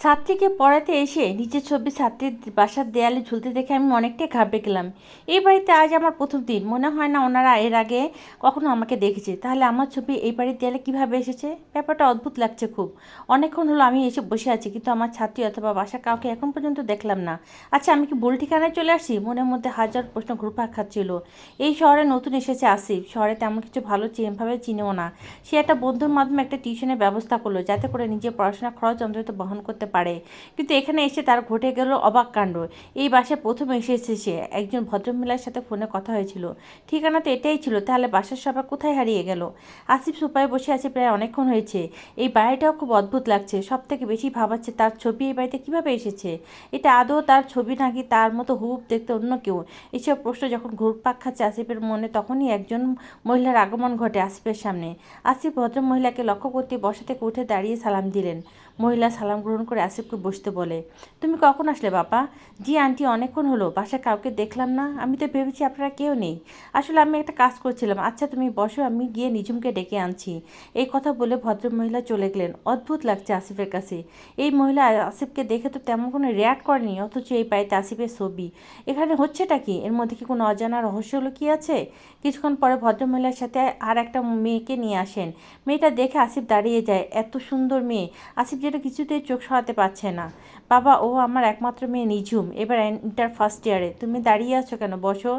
ছাত্রীকে পড়াতে এসে নিজের ছবি ছাত্রীর বাসার দেয়ালে ঝুলতে দেখে আমি অনেকটাই ঘাবড়ে গেলাম। এই বাড়িতে আজ আমার প্রথম দিন, মনে হয় না ওনারা এর আগে কখনো আমাকে দেখেছে। তাহলে আমার ছবি এই বাড়ির দেয়ালে কিভাবে এসেছে? ব্যাপারটা অদ্ভুত লাগছে খুব। অনেকক্ষণ হলো আমি এসে বসে আছি, কিন্তু আমার ছাত্রী অথবা বাসার কাউকে এখন পর্যন্ত দেখলাম না। আচ্ছা, আমি কি ভুল ঠিকানায় চলে আসছি? মনের মধ্যে হাজার প্রশ্ন ঘুরপাক খাচ্ছিল। এই শহরে নতুন এসেছে আসিফ, শহরে তেমন কিছু ভালো ভাবে চিনেও না। সে একটা বন্ধুর মাধ্যমে একটা টিউশনের ব্যবস্থা করলো, যাতে করে নিজের পড়াশোনার খরচ অন্তত বহন করতে পারে। কিন্তু এখানে এসে তার ঘটে গেল অবাক কাণ্ড। এই বাসায় প্রথম এসেছে সে। একজন ভদ্রমহিলার সাথে ফোনে কথা হয়েছিল, ঠিকানা তো এটাই ছিল। তাহলে বাসার সবাই কোথায় হারিয়ে গেল? আসিফ সোফায় বসে আছে প্রায় অনেকক্ষণ হয়েছে। এই বাড়িটাও খুব অদ্ভুত লাগছে। সব থেকে বেশি ভাবাচ্ছে তার ছবি এই বাড়িতে কিভাবে এসেছে। এটা আদৌ তার ছবি নাকি তার মতো হুবহু দেখতে অন্য কেউ? এসব প্রশ্ন যখন ঘুরপাক খাচ্ছে আসিফের মনে, তখনই একজন মহিলার আগমন ঘটে আসিফের সামনে। আসিফ ভদ্রমহিলাকে লক্ষ্য করতে বসা থেকে উঠে দাঁড়িয়ে সালাম দিলেন। মহিলা সালাম গ্রহণ করে আসিফকে বসতে বলে। তুমি কখন আসলে বাবা? জি আন্টি, অনেকক্ষণ হলো, বাসায় কাউকে দেখলাম না। আমি তো ভেবেছি আপনারা কেউ নেই। আসলে আমি একটা কাজ করছিলাম। আচ্ছা তুমি বসো, আমি গিয়ে নিঝুমকে ডেকে আনছি। এই কথা বলে ভদ্রমহিলা চলে গেলেন। অদ্ভুত লাগছে আসিফের কাছে। এই মহিলা আসিফকে দেখে তো তেমন কোনো রিয়াক্ট করেনি, অথচ এই বাড়িতে আসিফের ছবি। এখানে হচ্ছেটা কি? এর মধ্যে কি কোনো অজানা রহস্য লুকিয়ে আছে? কিছুক্ষণ পরে ভদ্রমহিলার সাথে আর একটা মেয়েকে নিয়ে আসেন। মেয়েটা দেখে আসিফ দাঁড়িয়ে যায়। এত সুন্দর মেয়ে! আসিফ যেটা কিছুতেই চোখ সরাতে পারছে না। বাবা, ও আমার একমাত্র মেয়ে নিঝুম, এবার ইন্টার ফার্স্ট ইয়ারে। তুমি দাঁড়িয়ে আছো কেন? বসো।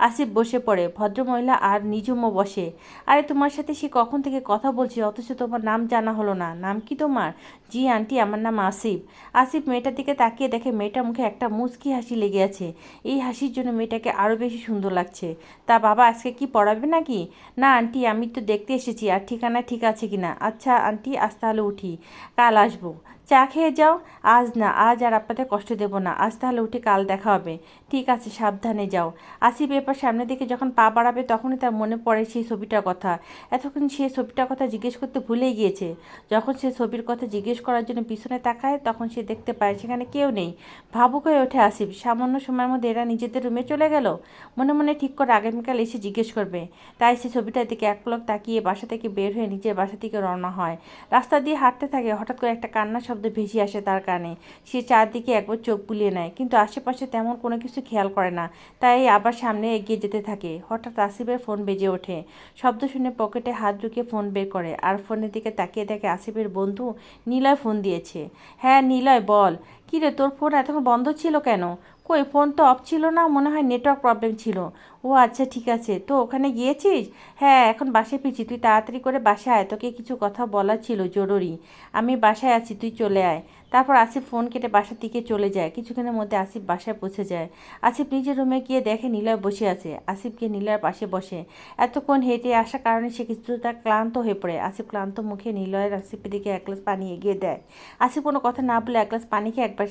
আসিফ বসে পড়ে। ভদ্রমহিলা আর নিঝুমও বসে। আরে তোমার সাথে সে কখন থেকে কথা বলছি, অথচ তোমার নাম জানা হলো না। নাম কি তোমার? জি আন্টি, আমার নাম আসিফ। আসিফ মেয়েটার দিকে তাকিয়ে দেখে মেয়েটার মুখে একটা মুচকি হাসি লেগে আছে। এই হাসির জন্য মেয়েটাকে আরও বেশি সুন্দর লাগছে। তা বাবা, আজকে কি পড়াবে নাকি? না আন্টি, আমি তো দেখতে এসেছি আর ঠিকানা ঠিক আছে কিনা। আচ্ছা আন্টি, আজ তাহলে উঠি, কাল আসবো। চা খেয়ে যাও। আজ না, আজ আর আপনাদের কষ্ট দেব না। আজ তাহলে উঠে কাল দেখা হবে। ঠিক আছে, সাবধানে যাও। আসিফ এরপর সামনের দিকে যখন পা বাড়াবে, তখনই তার মনে পড়ে সেই ছবিটার কথা। এতক্ষণ সে ছবিটার কথা জিজ্ঞেস করতে ভুলেই গিয়েছে। যখন সে ছবির কথা জিজ্ঞেস করার জন্য পিছনে তাকায়, তখন সে দেখতে পায় সেখানে কেউ নেই। ভাবুক হয়ে ওঠে আসিফ। সামান্য সময়ের মধ্যে এরা নিজেদের রুমে চলে গেল। মনে মনে ঠিক করে আগামীকাল এসে জিজ্ঞেস করবে। তাই সে ছবিটার দিকে এক পলক তাকিয়ে বাসা থেকে বের হয়ে নিজের বাসা থেকে রওনা হয়। রাস্তা দিয়ে হাঁটতে থাকে। হঠাৎ করে একটা কান্নার শব্দ ভেসে আসে তার কানে। সে চারদিকে একবার চোখ বুলিয়ে নেয়, কিন্তু আশেপাশে তেমন কোনো কিছু খেয়াল করে না। তাই আবার সামনে এগিয়ে যেতে থাকে। হঠাৎ আসিফের ফোন বেজে ওঠে। শব্দ শুনে পকেটে হাত ঢুকিয়ে ফোন বের করে আর ফোনের দিকে তাকিয়ে দেখে আসিফের বন্ধু নিলয় ফোন দিয়েছে। হ্যাঁ নিলয়, বল। কী রে, তোর ফোন এতক্ষণ বন্ধ ছিল কেন? কই, ফোন তো অফ ছিল না, মনে হয় নেটওয়ার্ক প্রবলেম ছিল। ও আচ্ছা, ঠিক আছে। তো ওখানে গিয়েছিস? হ্যাঁ, এখন বাসায় ফিরছি। তুই তাড়াতাড়ি করে বাসায় আয়, তোকে কিছু কথা বলার ছিল জরুরি। আমি বাসায় আছি, তুই চলে আয়। তারপর আসিফ ফোন কেটে বাসার দিকে চলে যায়। কিছুক্ষণের মধ্যে আসিফ বাসায় পৌঁছে যায়। আসিফ নিজের রুমে গিয়ে দেখে নিলয় বসে আছে। আসিফ গিয়ে নিলয়ের পাশে বসে। এতক্ষণ হেঁটে আসার কারণে সে কিছুটা ক্লান্ত হয়ে পড়ে। আসিফ ক্লান্ত মুখে নিলয়ের আসিফের দিকে এক গ্লাস পানি এগিয়ে দেয়। আসিফ কোনো কথা না বলে এক গ্লাস পানি খেয়ে একবার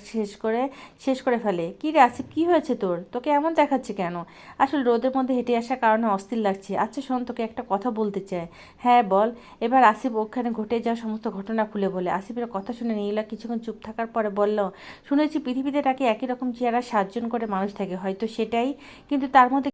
শেষ করে ফেলে। কী রে আসিফ, কী হয়েছে তোর? তোকে এমন দেখাচ্ছে কেন? আসলে রোদের মধ্যে হেঁটে আসার কারণে অস্থির লাগছে। আচ্ছা শোন, তোকে একটা কথা বলতে চাই। হ্যাঁ বল। এবার আসিফ ওখানে ঘটে যাওয়া সমস্ত ঘটনা খুলে বলে। আসিফের কথা শুনে নীলা কিছুক্ষণ চুপ থাকার পরে বলল, শুনেছি পৃথিবীতে নাকি একই রকম চেহারা 7 জন করে মানুষ থাকে, হয়তো সেটাই। কিন্তু তার মধ্যে